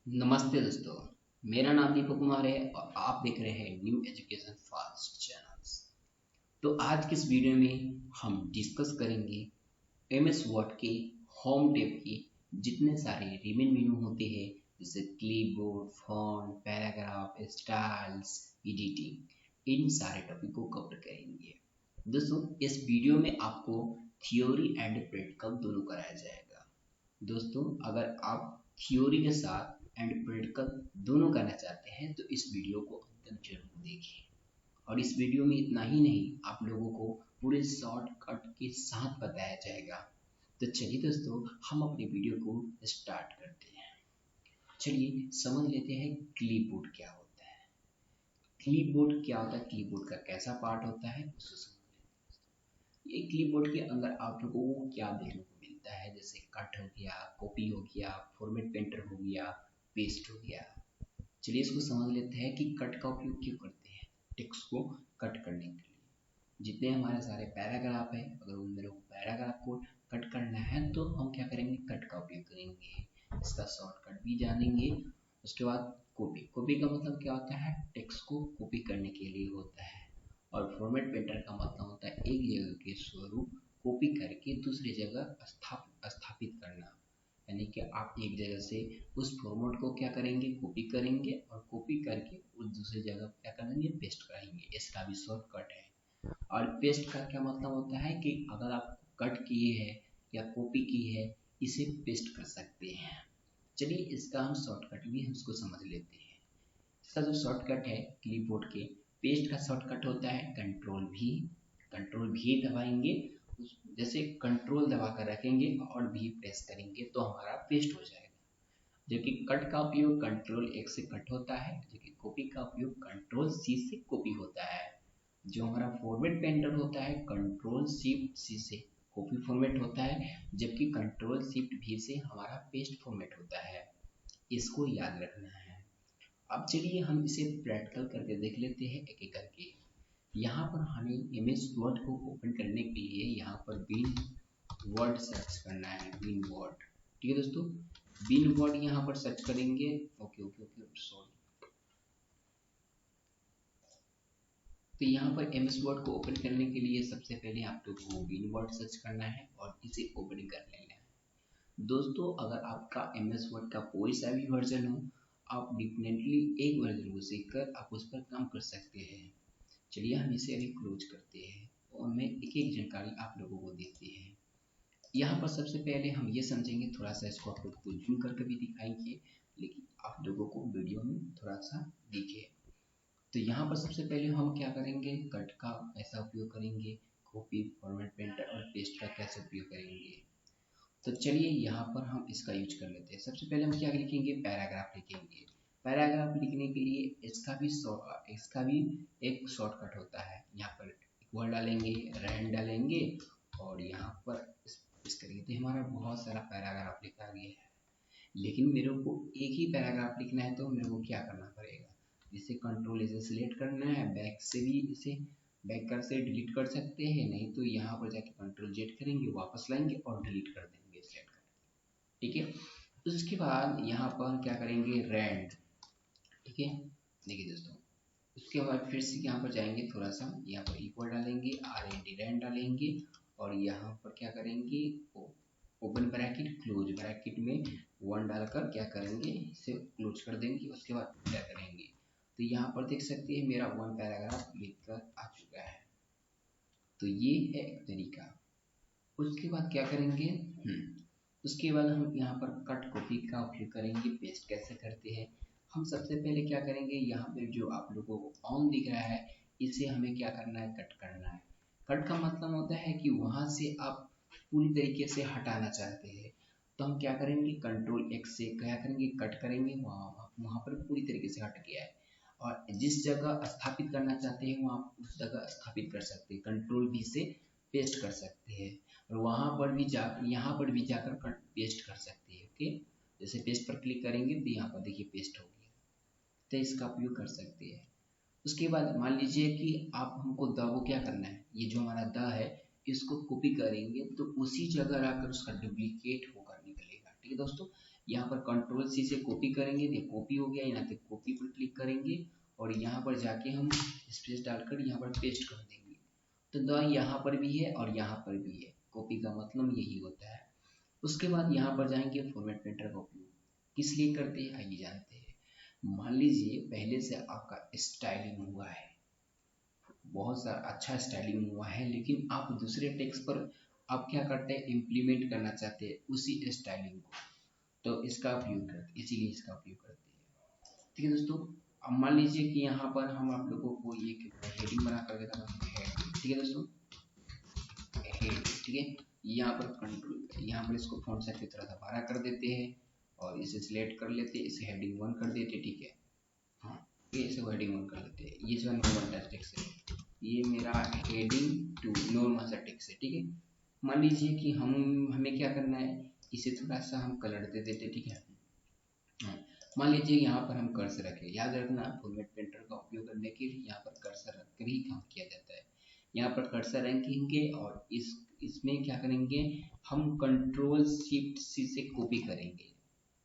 नमस्ते दोस्तों। मेरा नाम दीपक कुमार है और आप देख रहे हैं न्यू एजुकेशन फास्ट चैनल्स। तो आज की इस वीडियो में हम डिस्कस करेंगे एमएस वर्ड के होम टैब के जितने सारे रिमेन मेनू होते हैं, जैसे clipboard, font, paragraph, styles, editing, इन सारे टॉपिक को कवर करेंगे। दोस्तों, इस वीडियो में आपको थ्योरी एंड प्रैक्टिकल दोनों कराया जाएगा। दोस्तों, अगर आप थ्योरी के साथ एंड प्रैक्टिकल दोनों करना चाहते हैं तो इस वीडियो को अंत तक जरूर देखें। और इस वीडियो में इतना ही नहीं, आप लोगों को पूरे शॉर्टकट के साथ बताया जाएगा। तो चलिए दोस्तों, हम अपनी वीडियो को स्टार्ट करते हैं। चलिए समझ लेते हैं क्लिपबोर्ड क्या होता है। क्लिपबोर्ड क्या होता है, क्लिपबोर्ड का कैसा पार्ट होता है उसको समझ लेते हैं। ये क्लिपबोर्ड के अंदर आप लोगों को क्या देखने को मिलता है, जैसे कट हो गया, कॉपी हो गया, फॉर्मेट पेंटर हो गया, पेस्ट हो गया। चलिए इसको समझ लेते हैं कि कट का उपयोग क्यों करते हैं। टेक्स्ट को कट करने के लिए जितने हमारे सारे पैराग्राफ है, अगर उन मेरे को पैराग्राफ को कट करना है तो हम क्या करेंगे, कट का उपयोग करेंगे। इसका शॉर्टकट भी जानेंगे। उसके बाद कॉपी, कॉपी का मतलब क्या होता है, टेक्स्ट को कॉपी करने के लिए होता है। और फॉर्मेट पेंटर का मतलब होता है एक जगह के स्वरूप कॉपी करके दूसरी जगह स्थापित करना। यानी कि आप एक जगह से उस फॉर्मेट को क्या करेंगे, कॉपी करेंगे और कॉपी करके उस दूसरी जगह क्या करेंगे, पेस्ट करेंगे। इसका भी शॉर्टकट है। और पेस्ट का क्या मतलब होता है कि अगर आप कट किए हैं या कॉपी की है, इसे पेस्ट कर सकते हैं। चलिए इसका हम शॉर्टकट भी हम इसको समझ लेते हैं। इसका जो शॉर्टकट है क्लिपबोर्ड के, पेस्ट का शॉर्टकट होता है कंट्रोल भी दबाएंगे। जैसे कंट्रोल दबा कर रखेंगे और भी प्रेस करेंगे तो हमारा पेस्ट हो जाएगा। जबकि कट का उपयोग कंट्रोल एक से कट होता है, जबकि कॉपी का उपयोग कंट्रोल सी से कॉपी होता है। जो हमारा फॉर्मेट पेंटर होता है कंट्रोल शिफ्ट सी से कॉपी फॉर्मेट होता है, जबकि कंट्रोल शिफ्ट भी से हमारा पेस्ट फॉर्मेट होता है। इसको याद रखना है। अब चलिए हम इसे प्रैक्टिकल करके देख लेते हैं एक एक करके। यहाँ पर हमें एमएस वर्ड को ओपन करने के लिए यहाँ पर बिन वर्ड सर्च करना है, बिन वर्ड। ठीक है दोस्तों, बिन वर्ड यहाँ पर सर्च करेंगे। Okay okay okay, sorry. तो यहाँ पर एमएस वर्ड को ओपन करने के लिए सबसे पहले आप लोगों को बिन वर्ड सर्च करना है और इसे ओपन कर लेना है। दोस्तों, अगर आपका एमएस वर्ड का कोई सा भी वर्जन हो, आप डिफिनेटली एक वर्जन को सीखकर आप उस पर काम कर सकते हैं। चलिए हम इसे अभी क्लोज करते हैं और हमें एक एक जानकारी आप लोगों को देते हैं। यहाँ पर सबसे पहले हम ये समझेंगे, थोड़ा सा इसको आप लोग को जूम करके भी दिखाएंगे, लेकिन आप लोगों को वीडियो में थोड़ा सा दिखे। तो यहाँ पर सबसे पहले हम क्या करेंगे, कट का कैसा उपयोग करेंगे, कॉपी, फॉर्मेट पेंटर और पेस्ट का कैसे उपयोग करेंगे। तो चलिए यहाँ पर हम इसका यूज कर लेते हैं। सबसे पहले हम क्या लिखेंगे, पैराग्राफ लिखेंगे। पैराग्राफ लिखने के लिए इसका भी एक शॉर्टकट होता है। यहाँ पर इक्वल डालेंगे, रैंड डालेंगे और यहाँ पर इस तरीके से हमारा बहुत सारा पैराग्राफ लिखा गया है। लेकिन मेरे को एक ही पैराग्राफ लिखना है तो मेरे को क्या करना पड़ेगा, जिसे कंट्रोल इसे सिलेक्ट करना है, बैक से भी इसे बैक कर से डिलीट कर सकते हैं, नहीं तो यहाँ पर जाके कंट्रोल जेड करेंगे, वापस लाएंगे और डिलीट कर देंगे सिलेक्ट कर। ठीक है, उसके बाद यहाँ पर हम क्या करेंगे, रैंड। ठीक है, देखिए दोस्तों, उसके बाद फिर से यहाँ पर जाएंगे, थोड़ा सा यहाँ पर इक्वल डालेंगे, आर एन डी रैंड डालेंगे और यहाँ पर क्या करेंगे, ओपन ब्रैकेट क्लोज ब्रैकेट में वन डालकर क्या करेंगे, इसे क्लोज कर देंगे। उसके बाद क्या करेंगे, तो यहाँ पर देख सकते हैं मेरा वन पैराग्राफ लिखकर आ चुका है। तो ये है एक तरीका। उसके बाद क्या करेंगे, उसके बाद हम यहाँ पर कट कॉपी का उपयोग करेंगे। पेस्ट कैसे करते हैं, हम सबसे पहले क्या करेंगे, यहाँ पे जो आप लोगों को ऑन दिख रहा है इसे हमें क्या करना है, कट करना है। कट का मतलब होता है कि वहां से आप पूरी तरीके से हटाना चाहते हैं, तो हम क्या करेंगे, कंट्रोल एक्स से क्या करेंगे, कट करेंगे। वहां पर पूरी तरीके से हट गया है और जिस जगह स्थापित करना चाहते हैं वहां उस जगह स्थापित कर सकते हैं। कंट्रोल भी से पेस्ट कर सकते हैं और वहां पर भी यहाँ पर भी जाकर पेस्ट कर सकते हैं। ओके, जैसे पेस्ट पर क्लिक करेंगे तो यहाँ पर देखिए पेस्ट हो गया। तो इसका उपयोग कर सकते हैं। उसके बाद मान लीजिए कि आप हमको द को क्या करना है, ये जो हमारा द है इसको कॉपी करेंगे तो उसी जगह आकर उसका डुप्लीकेट होकर निकलेगा। ठीक है दोस्तों, यहाँ पर कंट्रोल सी से कॉपी करेंगे, देखिए कॉपी हो गया, यहाँ पे कॉपी पर क्लिक करेंगे और यहाँ पर जाके हम स्पेस डालकर यहाँ पर पेस्ट कर देंगे। तो द यहाँ पर भी है और यहाँ पर भी है, कॉपी का मतलब यही होता है। उसके बाद यहाँ पर जाएंगे, फॉर्मेट पेंटर का उपयोग किस लिए करते हैं आइए जानते हैं। मान लीजिए पहले से आपका स्टाइलिंग हुआ है, बहुत सारा अच्छा स्टाइलिंग हुआ है, लेकिन आप दूसरे टेक्स्ट पर आप क्या करते हैं, इम्प्लीमेंट करना चाहते हैं उसी स्टाइलिंग को, तो इसका उपयोग करते हैं, इसीलिए इसका उपयोग करते हैं। ठीक है दोस्तों, अब मान लीजिए कि यहाँ पर हम आप लोगों को एक हेडिंग बना कर देता हूँ, हेड। ठीक है दोस्तों, हेड। ठीक है, यहाँ पर कंट्रोल, यहाँ पर इसको फॉन्ट साइज थोड़ा सा बड़ा कर देते हैं और इसे सिलेक्ट कर लेते हैं, इसे हेडिंग 1 कर देते हैं। ठीक है, हाँ ये इसे हेडिंग 1 कर लेते हैं। ये जो नॉर्मल टेक्स्ट है, ये मेरा हेडिंग 2 नॉर्मल सा टेक्स्ट है। ठीक है, मान लीजिए कि हमें क्या करना है, इसे थोड़ा सा हम कलर दे देते। ठीक है, मान लीजिए यहाँ पर हम कर्सर रखें, याद रखना फॉर्मेट पेंटर का उपयोग करने के लिए यहाँ पर कर्सर रखकर ही काम किया जाता है। यहाँ पर कर्सर रखेंगे और इसमें क्या करेंगे, हम कंट्रोल शिफ्ट सी से कॉपी करेंगे।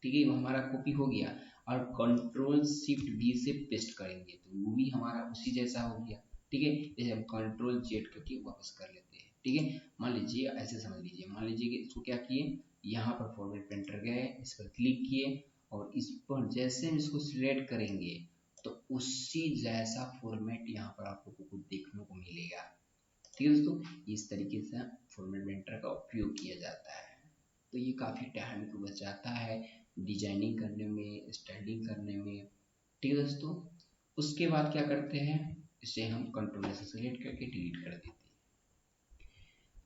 ठीक है, वो हमारा कॉपी हो गया और कंट्रोल शिफ्ट वी से पेस्ट करेंगे तो वो भी हमारा उसी जैसा हो गया। ठीक है, जैसे हम कंट्रोल जेड करके वापस कर लेते हैं। ठीक है, मान लीजिए ऐसे समझ लीजिए, मान लीजिए कि इसको क्या किए, यहाँ पर फॉर्मेट पेंटर गए, इस पर क्लिक किए और इस पर जैसे हम इसको सिलेक्ट करेंगे तो उसी जैसा फॉर्मेट यहाँ पर आप लोगों को देखने को मिलेगा। ठीक है दोस्तों, इस तरीके से फॉर्मेट पेंटर का उपयोग किया जाता है। तो ये काफ़ी टाइम को बचाता है डिजाइनिंग करने में, स्टाइलिंग करने में। ठीक है दोस्तों, उसके बाद क्या करते हैं, इसे हम कंट्रोल से सेलेक्ट करके डिलीट कर देते हैं।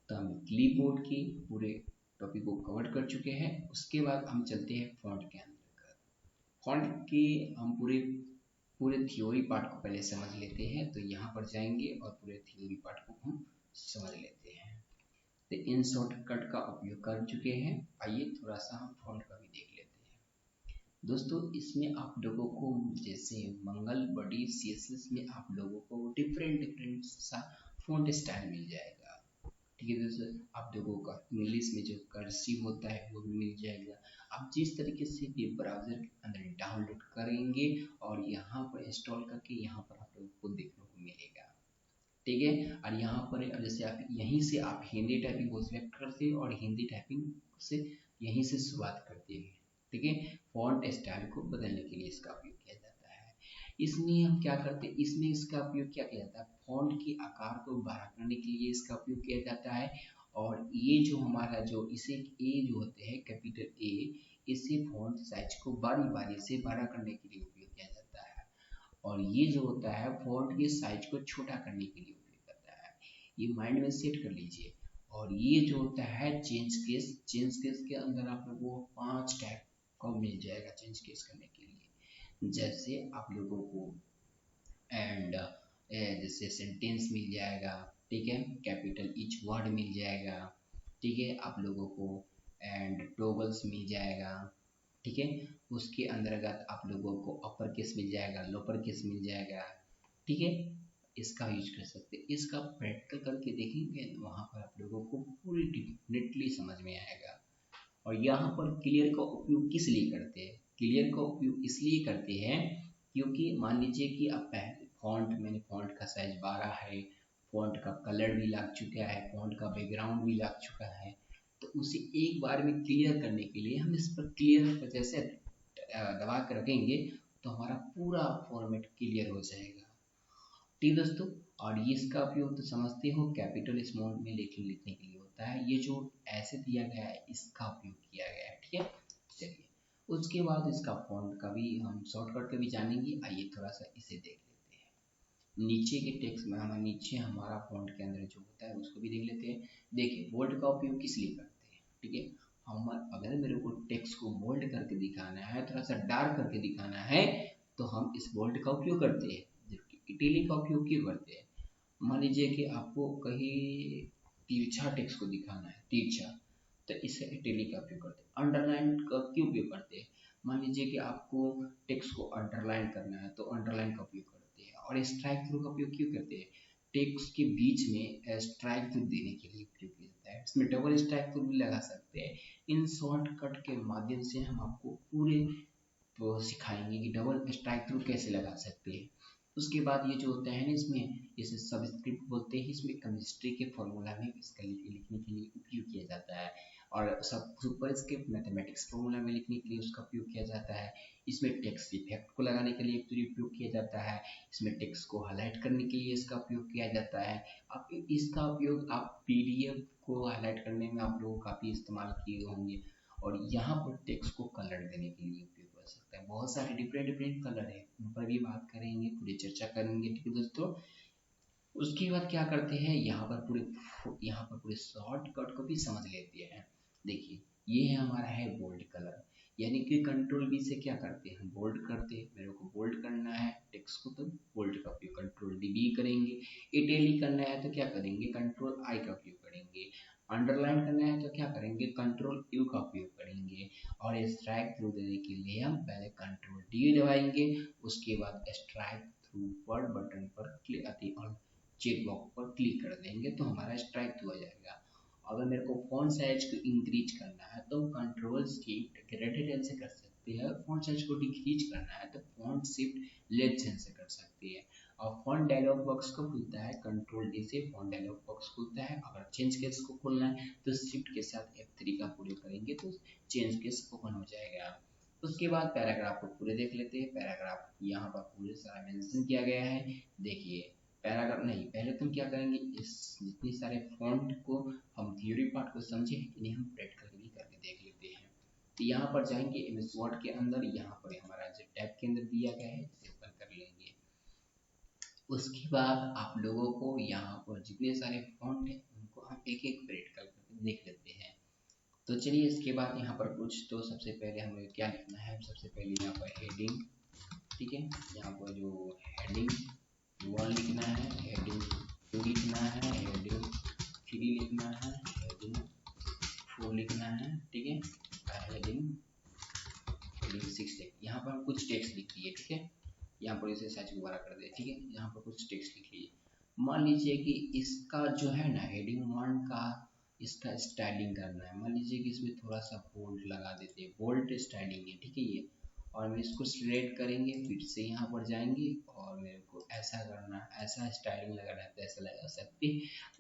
तो हम क्लिपबोर्ड की पूरे टॉपिक को कवर कर चुके हैं। उसके बाद हम चलते हैं फॉन्ट के अंदर। फॉन्ट के हम पूरे थ्योरी पार्ट को पहले समझ लेते हैं। तो यहाँ पर जाएंगे और पूरे थ्योरी पार्ट को हम समझ लेते हैं। तो इन शॉर्टकट का उपयोग कर चुके हैं, आइए थोड़ा सा हम फॉन्ट का भी देख लेते हैं। दोस्तों इसमें आप लोगों को जैसे मंगल बॉडी सीएसएस में आप लोगों को डिफरेंट सा फॉन्ट स्टाइल मिल जाएगा। ठीक है दोस्तों, आप लोगों का इंग्लिश में जो कर्सिव होता है वो भी मिल जाएगा। आप जिस तरीके से भी ब्राउजर के अंदर डाउनलोड करेंगे और यहाँ पर इंस्टॉल करके यहाँ पर आप लोगों को देखने को मिलेगा। ठीक है, और यहाँ पर जैसे आप यहीं से आप हिंदी टाइपिंग को सिलेक्ट करते हैं और हिंदी टाइपिंग से यहीं से शुरुआत करते हैं। ठीक है, फॉन्ट स्टाइल को बदलने के लिए इसका उपयोग किया जाता है। इसमें हम क्या करते हैं, इसमें इसका उपयोग क्या किया जाता है, फॉन्ट के आकार को बड़ा करने के लिए इसका उपयोग किया जाता है। और ये जो हमारा जो इसे ए जो होते हैं कैपिटल ए, इसे फॉन्ट साइज को बारी बारी से बड़ा करने के लिए उपयोग किया जाता है। और ये जो होता है फॉन्ट के साइज को छोटा करने के लिए उपयोग करता है। ये माइंड में सेट कर लीजिए। और ये जो होता है चेंज केस के अंदर आप लोगों को 5 टाइप का मिल जाएगा चेंज केस करने के लिए। जैसे आप लोगों को एंड जैसे सेंटेंस मिल जाएगा। ठीक है, कैपिटल ईच वर्ड मिल जाएगा। ठीक है, आप लोगों को एंड टॉगल्स मिल जाएगा। ठीक है, उसके अंतर्गत आप लोगों को अपर केस मिल जाएगा, लोअर केस मिल जाएगा। ठीक है, इसका यूज कर सकते हैं। इसका प्रैक्टिकल करके देखेंगे तो वहाँ पर आप लोगों को पूरी डेफिनेटली समझ में आएगा। और यहाँ पर क्लियर का उपयोग किस लिए करते हैं, क्लियर का उपयोग इसलिए करते हैं क्योंकि मान लीजिए कि अब पहले मैंने फॉन्ट का साइज 12 है, फॉन्ट का कलर भी लग चुका है, फॉन्ट का बैकग्राउंड भी लग चुका है, तो उसे एक बार में क्लियर करने के लिए हम इस पर क्लियर पर जैसे दबा कर रखेंगे तो हमारा पूरा फॉर्मेट क्लियर हो जाएगा। ठीक दोस्तों, और ये इसका उपयोग तो समझते हो कैपिटल स्मॉल में लिखने के लिए होता है। ये जो ऐसे दिया गया है इसका उपयोग किया गया है। ठीक है, चलिए उसके बाद इसका फॉन्ट का भी हम शॉर्टकट का भी जानेंगे। आइए थोड़ा सा इसे देख लेते हैं। नीचे के टेक्स्ट में नीचे हमारा फॉन्ट के अंदर जो होता है उसको भी देख लेते हैं। देखिए बोल्ड का उपयोग किस लिए करते हैं। ठीक है, हम अगर मेरे को टेक्स्ट को बोल्ड करके दिखाना है, थोड़ा सा डार्क करके दिखाना है, तो हम इस बोल्ड का उपयोग करते हैं। जबकि इटैलिक का उपयोग क्यों करते हैं, मान लीजिए कि आपको कहीं तिरछा टेक्स्ट को दिखाना है, तिरछा, तो इसे इटैलिक का उपयोग करते हैं। अंडरलाइन का क्यों उपयोग करते हैं, मान लीजिए कि आपको टेक्स्ट को अंडरलाइन करना है तो अंडरलाइन का उपयोग करते हैं। और स्ट्राइक थ्रू का उपयोग क्यों करते हैं, टेक्स्ट के बीच में स्ट्राइक थ्रू देने के लिए उपयोग किया जाता है। इसमें डबल स्ट्राइक थ्रू भी लगा सकते हैं। इन शॉर्टकट के माध्यम से हम आपको पूरे तो सिखाएंगे कि डबल स्ट्राइक थ्रू कैसे लगा सकते हैं। उसके बाद ये जो होता है ना, इसमें इसे सबस्क्रिप्ट बोलते हैं। इसमें केमिस्ट्री के फॉर्मूला में इसका लिखने के लिए उपयोग किया जाता है, और सब सुपरस्क्रिप्ट मैथमेटिक्स फॉर्मूला में लिखने के लिए उसका उपयोग किया जाता है। इसमें टेक्स्ट इफेक्ट को लगाने के लिए उपयोग किया जाता है। इसमें टेक्स्ट को हाईलाइट करने के लिए इसका उपयोग किया जाता है। अब इसका उपयोग आप पीडीएफ को हाईलाइट करने में आप लोग काफ़ी इस्तेमाल किए होंगे, और यहाँ पर टेक्स्ट को कलर देने के लिए उपयोग कर सकते हैं। बहुत सारे डिफरेंट कलर है, उन पर भी बात करेंगे, पूरी चर्चा करेंगे, ठीक है दोस्तों। उसके बाद क्या करते हैं, यहाँ पर पूरे शॉर्टकट को भी समझ लेते हैं। देखिए, ये है हमारा है बोल्ड कलर, यानी कि कंट्रोल बी से क्या करते हैं, हम बोल्ड करते हैं। मेरे को बोल्ड करना है टेक्स्ट को, तो बोल्ड का उपयोग कंट्रोल डी करेंगे। इटैलिक करना है तो क्या करेंगे, कंट्रोल आई का उपयोग करेंगे। अंडरलाइन करना है तो क्या करेंगे, कंट्रोल यू का उपयोग करेंगे। और स्ट्राइक थ्रू देने के लिए हम पहले कंट्रोल डी दबाएंगे, उसके बाद स्ट्राइक थ्रू वर्ड बटन पर क्लिक और चेक बॉक्स पर क्लिक कर देंगे तो हमारा स्ट्राइक थ्रू हो जाएगा। अगर मेरे को फॉन्ट साइज को इंक्रीज करना है तो कंट्रोल शिफ्ट ग्रेटर एल से कर सकते हैं। फॉन्ट साइज को डिक्रीज करना है तो फॉन्ट शिफ्ट लेफ्ट हैंड से कर सकते हैं। और फॉन्ट डायलॉग बॉक्स को खुलता है कंट्रोल डी से, फॉन्ट डायलॉग बॉक्स खुलता है। अगर चेंज केस को खोलना है तो शिफ्ट के साथ F3 का प्रयोग करेंगे तो चेंज केस ओपन हो जाएगा। उसके बाद पैराग्राफ को पूरे देख लेते हैं। पैराग्राफ यहाँ पर पूरे सारा मेंशन किया गया है। देखिए, पैराग्राफ नहीं, पहले तुम क्या करेंगे, इस जितने सारे फॉन्ट को हम थ्योरी पार्ट को समझे कि नहीं, हम प्रैक्टिकल भी करके देख लेते हैं। तो यहाँ पर जाएंगे एमएस वर्ड के अंदर, यहाँ पर हमारा जो टैब के अंदर दिया गया है इसे ओपन कर लेंगे। उसके बाद आप लोगों को यहाँ पर जितने सारे फॉन्ट हैं उनको हम एक एक प्रैक्टिकल करके देख लेते हैं। तो चलिए, इसके बाद यहाँ पर कुछ, तो सबसे पहले हमें क्या लिखना है, सबसे पहले यहाँ पर हेडिंग, ठीक है, यहाँ पर जो हेडिंग 1 लिखना है, हेडिंग 2 लिखना है, हेडिंग 3 लिखना है, हेडिंग 4 लिखना है, ठीक है, हेडिंग 6 यहाँ पर हम कुछ टेक्स्ट लिख दिए, ठीक है। यहाँ पर इसे साइज दोबारा कर दे, ठीक है। यहाँ पर कुछ टेक्स्ट लिख लीजिए। मान लीजिए कि इसका जो है ना हेडिंग 1 का इसका स्टाइलिंग करना है। मान लीजिए कि इसमें थोड़ा सा बोल्ड लगा देते हैं, बोल्ड स्टाइलिंग है, ठीक है ये। और हम इसको सिलेक्ट करेंगे, फिर से यहाँ पर जाएंगे और मेरे को ऐसा करना, ऐसा स्टाइलिंग लगाना है तो ऐसा लगा सकते,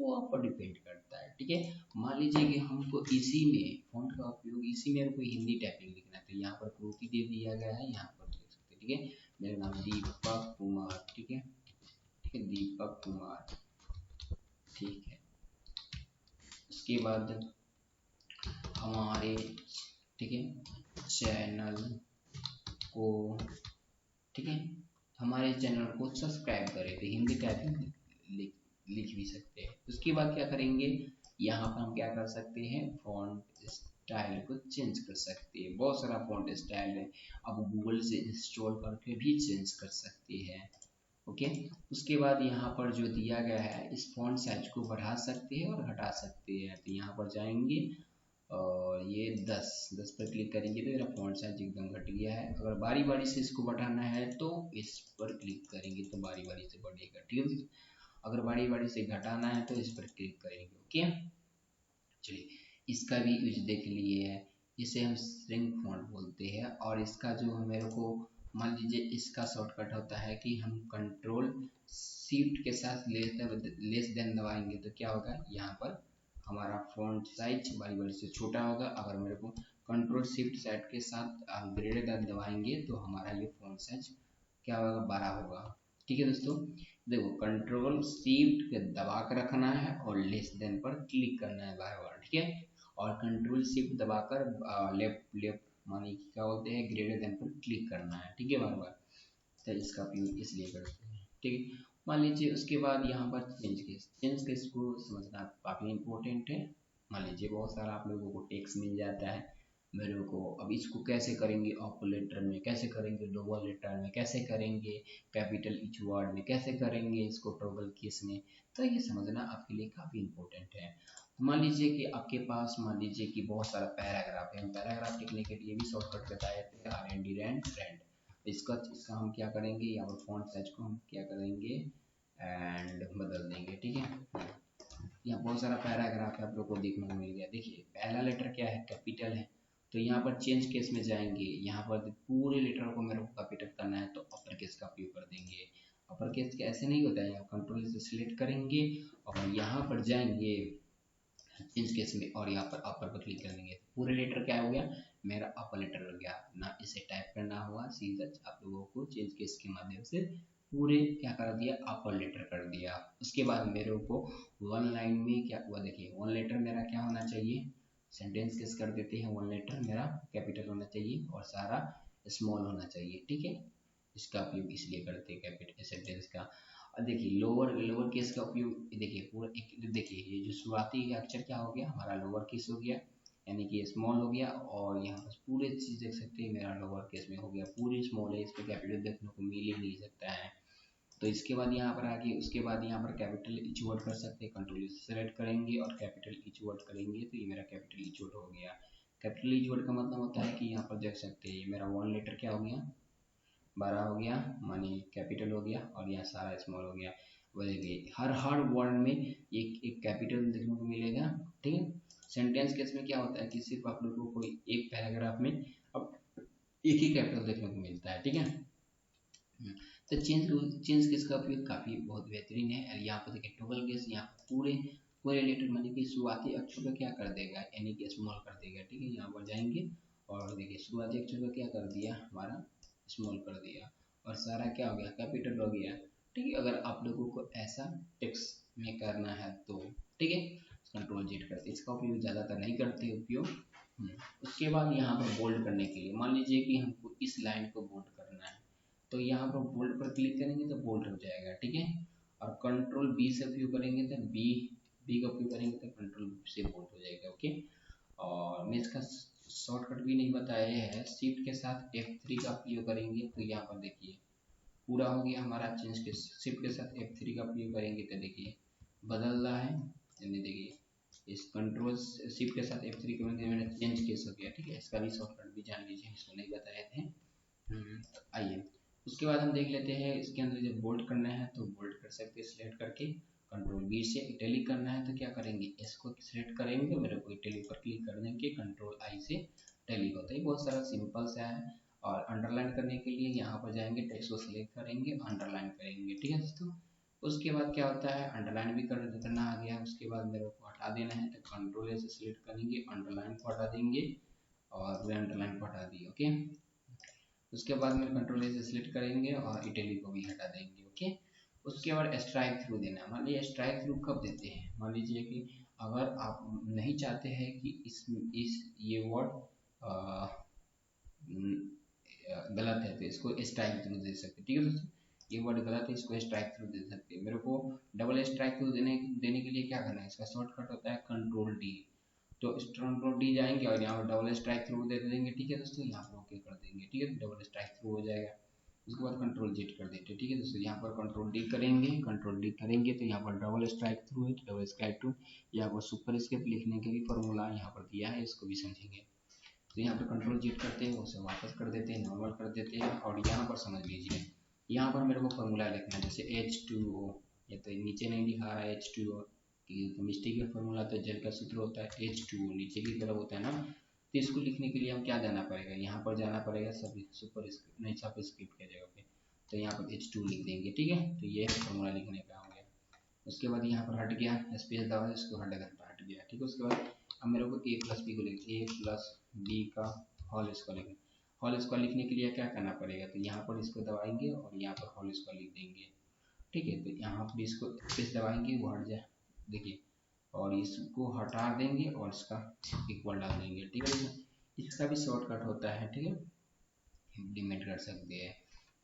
वो आप पर डिपेंड करता है, ठीक है। मान लीजिए कि हमको इसी में फॉन्ट का उपयोग, इसी में कोई हिंदी टाइपिंग लिखना है तो यहाँ पर प्रोटी दे दिया गया है, यहाँ पर देख सकते, ठीक है। मेरा नाम दीपक कुमार, ठीक है, ठीक है, दीपक कुमार, ठीक है। उसके बाद हमारे, ठीक है, चैनल को, ठीक है, हमारे चैनल को सब्सक्राइब करें, तो हिंदी टाइपिंग लिख भी सकते हैं। उसके बाद क्या करेंगे, यहाँ पर हम क्या कर सकते हैं, फॉन्ट स्टाइल को चेंज कर सकते हैं। बहुत सारा फॉन्ट स्टाइल है, अब गूगल से इंस्टॉल करके भी चेंज कर सकते हैं, ओके। उसके बाद यहाँ पर जो दिया गया है, इस फॉन्ट साइज को बढ़ा सकते हैं और घटा सकते हैं। तो यहाँ पर जाएंगे और ये 10 पर क्लिक करेंगे तो मेरा फॉन्ट साइज एकदम घट गया है। अगर बारी बारी से इसको बढ़ाना है तो इस पर क्लिक करेंगे तो बारी बारी से बढ़ेगा, ठीक है। अगर बारी बारी से घटाना है तो इस पर क्लिक करेंगे, ओके। चलिए, इसका भी यूज देख लिए है, इसे हम श्रिंक फॉन्ट बोलते हैं। और इसका जो मेरे को, मान लीजिए इसका शॉर्टकट होता है कि हम कंट्रोल शिफ्ट के साथ लेस देन दबाएंगे तो क्या होगा, यहाँ पर हमारा फॉन्ट साइज बारी बारी से छोटा होगा। अगर मेरे को कंट्रोल शिफ्ट साइड के साथ ग्रेटर देन दबाएंगे तो हमारा ये फॉन्ट साइज क्या होगा, बड़ा होगा, ठीक है दोस्तों। देखो, कंट्रोल शिफ्ट दबा कर रखना है और लेस देन पर क्लिक करना है बार बार, ठीक है। और कंट्रोल शिफ्ट दबाकर लेफ्ट लेफ्ट माने क्या बोलते हैं, ग्रेटर देन पर क्लिक करना है, ठीक है, बार बार। तो इसका उपयोग इसलिए करते हैं, ठीक है। मान लीजिए उसके बाद यहाँ पर चेंज केस को समझना काफ़ी इंपॉर्टेंट है। मान लीजिए बहुत सारा आप लोगों को टेक्स्ट मिल जाता है मेरे को, अब इसको कैसे करेंगे, ऑप लेटर में कैसे करेंगे, डबल लेटर में कैसे करेंगे, कैपिटल ईच वर्ड में कैसे करेंगे, इसको टॉगल केस में, तो ये समझना आपके लिए काफ़ी इंपॉर्टेंट है। मान लीजिए कि आपके पास, मान लीजिए कि बहुत सारा पैराग्राफ है, पैराग्राफ लिखने के लिए भी शॉर्टकट बताया जाता है RND रैंड। इसका हम क्या करेंगे, यहाँ पर फॉन्ट साइज को हम क्या करेंगे, एंड बदल देंगे, ठीक है। यहाँ बहुत सारा पैराग्राफ है, आप लोग को देखने को मिल गया। देखिए पहला लेटर क्या है, कैपिटल है, तो यहाँ पर चेंज केस में जाएंगे, यहाँ पर पूरे लेटर को मेरे को कैपिटल करना है तो अपर केस का उपयोग कर देंगे। अपर केस ऐसे नहीं होता है, यहाँ कंट्रोल से सिलेक्ट करेंगे और यहाँ पर जाएंगे चेंज केस में और यहाँ पर अपर पर क्लिक कर देंगे, पूरे लेटर क्या हो गया, मेरा अपर लेटर हो गया। ना इसे टाइप करना हुआ, सीधा आप लोगों को चेंज केस के माध्यम से पूरे क्या कर दिया, अपर लेटर कर दिया। उसके बाद मेरे को वन लाइन में क्या हुआ, देखिए वन लेटर मेरा क्या होना चाहिए, सेंटेंस केस कर देते हैं, वन लेटर मेरा कैपिटल होना चाहिए और सारा स्मॉल होना चाहिए, ठीक है। इसका उपयोग इसलिए करते हैं कैपिटल सेंटेंस का। और देखिए लोअर लोअर केस का उपयोग, देखिए पूरा एक, देखिए ये जो शुरुआती अक्षर क्या हो गया हमारा, लोअर केस हो गया, यानी कि स्मॉल हो गया। और यहाँ पर पूरे चीज़ देख सकते हैं मेरा लोअर केस में हो गया, पूरी स्मॉल है, इस पर कैपिटल देखने को मिल ही नहीं सकता है। तो इसके बाद यहाँ पर आगे, उसके बाद यहाँ पर कैपिटल ईच वर्ड कर सकते हैं, कंट्रोल सेलेक्ट करेंगे और कैपिटल ईच वर्ड करेंगे तो ये मेरा कैपिटल ईच वर्ड हो गया। कैपिटल ईच वर्ड का मतलब होता है कि यहाँ पर देख सकते हैं ये मेरा वन लेटर क्या हो गया, बड़ा हो गया, मानी कैपिटल हो गया और यहाँ सारा स्मॉल हो गया। वही हर वर्ड में एक एक कैपिटल देखने को मिलेगा, ठीक है। सेंटेंस केस में क्या होता है कि सिर्फ आप लोगों को कोई एक पैराग्राफ में अब एक ही कैपिटल देखने को मिलता है, ठीक है। तो चेंज केस का उपयोग काफ़ी बहुत बेहतरीन है। यहाँ पर देखिए टोगल केस, यहाँ पूरे पूरे लेटर मानी कि शुरुआती अक्षर को क्या कर देगा, यानी कि स्मॉल कर देगा, ठीक है। यहाँ पर जाएंगे और देखिए शुरुआती अक्षर को क्या कर दिया, हमारा स्मॉल कर दिया और सारा क्या हो गया, कैपिटल हो गया, ठीक है। अगर आप लोगों को ऐसा टेक्स्ट में करना है तो ठीक है, कंट्रोल जेड करते, इसका उपयोग ज़्यादातर नहीं करते उपयोग। उसके बाद यहाँ पर बोल्ड करने के लिए मान लीजिए कि हमको इस लाइन को बोल्ड करना है, तो यहाँ पर बोल्ड पर क्लिक करेंगे तो बोल्ड हो जाएगा, ठीक है। और कंट्रोल बी से उपयोग करेंगे तो बी बी का उपयोग करेंगे तो कंट्रोल से बोल्ड हो जाएगा, ओके। और मैं इसका शॉर्टकट भी नहीं बताया है, शिफ्ट के साथ F3 का उपयोग करेंगे तो यहाँ पर देखिए पूरा हो गया हमारा चेंज के, शिफ्ट के साथ F3 का उपयोग करेंगे तो देखिए बदल रहा है, यानी देखिए इस कंट्रोल शिफ्ट के साथ F3 के मतलब मेरा चेंज केस हो गया, ठीक है। इसका भी शॉर्टकट भी जान लीजिए, इसको नहीं बताए थे। आइए उसके बाद हम देख लेते हैं इसके अंदर जब बोल्ड करना है तो बोल्ड कर सकते हैं सिलेक्ट करके, कंट्रोल बी से इटैलिक करना है तो क्या करेंगे, इसको सिलेक्ट करेंगे, मेरे को इटैलिक पर क्लिक कर देंगे, कंट्रोल आई से इटैलिक होता है, बहुत सारा सिंपल सा है। और अंडरलाइन करने के लिए यहाँ पर जाएंगे, टेक्स्ट को सिलेक्ट करेंगे, अंडरलाइन करेंगे, ठीक है दोस्तों। उसके बाद क्या होता है, अंडरलाइन भी करना आ गया, उसके बाद मेरे को हटा देना है तो कंट्रोल ए से सिलेक्ट करेंगे, अंडरलाइन को हटा देंगे और वे अंडरलाइन को हटा दिए, ओके। उसके बाद में कंट्रोल ए से सिलेक्ट करेंगे और इटैलिक को भी हटा देंगे, ओके। उसके बाद स्ट्राइक थ्रू देना है, मान लीजिए स्ट्राइक थ्रू कब देते हैं, मान लीजिए कि अगर आप नहीं चाहते हैं कि इस ये वर्ड गलत है तो इसको स्ट्राइक थ्रू दे सकते, ठीक है दोस्तों। ये वर्ड गलत है, इसको स्ट्राइक थ्रू दे सकते हैं। मेरे को डबल स्ट्राइक थ्रू देने के लिए क्या करना है, इसका शॉर्टकट होता है कंट्रोल डी, तो कंट्रोल डी जाएंगे और यहाँ पर डबल स्ट्राइक थ्रू दे देंगे, ठीक है दोस्तों। यहाँ पर ओके कर देंगे, ठीक है, डबल स्ट्राइक थ्रू हो जाएगा। उसके बाद कंट्रोल जेड कर देते हैं, ठीक है दोस्तों। यहाँ पर कंट्रोल डी करेंगे, कंट्रोल डी करेंगे तो यहाँ पर डबल स्ट्राइक थ्रू है, डबल स्ट्राइक थ्रू। यहाँ पर सुपर स्क्रिप्ट लिखने के भी फॉर्मूला यहाँ पर दिया है, इसको भी समझेंगे। तो यहाँ पर कंट्रोल जेड करते हैं, उसे वापस कर देते हैं, नॉर्मल कर देते हैं। और यहाँ पर समझ लीजिए, यहाँ पर मेरे को फॉर्मूला लिखना है, जैसे H2O, ये तो नीचे नहीं दिखा रहा है H2O की, तो मिस्टेक का फॉर्मूला तो जल का सूत्र होता है H2O, नीचे की तरफ होता है ना। तो इसको लिखने के लिए हम क्या जाना पड़ेगा, यहाँ पर जाना पड़ेगा सब सुपर स्क्रिप्ट, नहीं सब स्क्रिप्ट की जगह पे, तो यहाँ पर H2 लिख देंगे, ठीक है। तो ये फॉर्मूला लिखने का हो गया। उसके बाद यहाँ पर हट गया, स्पेस दबा इसको हट गया, ठीक है। उसके बाद अब मेरे को a प्लस बी को लिख, a प्लस बी का होल स्क्वायर लिखना, होल स्क्वायर लिखने के लिए क्या करना पड़ेगा, तो यहाँ पर इसको दबाएंगे और यहाँ पर होल स्क्वायर लिख देंगे, ठीक है। तो यहाँ पर इसको स्पेस दबाएंगे, वो हट जाए, देखिए, और इसको हटा देंगे और इसका इक्वल डाल देंगे, ठीक है। इसका भी शॉर्टकट होता है, ठीक है, इम्प्लीमेंट कर सकते हैं।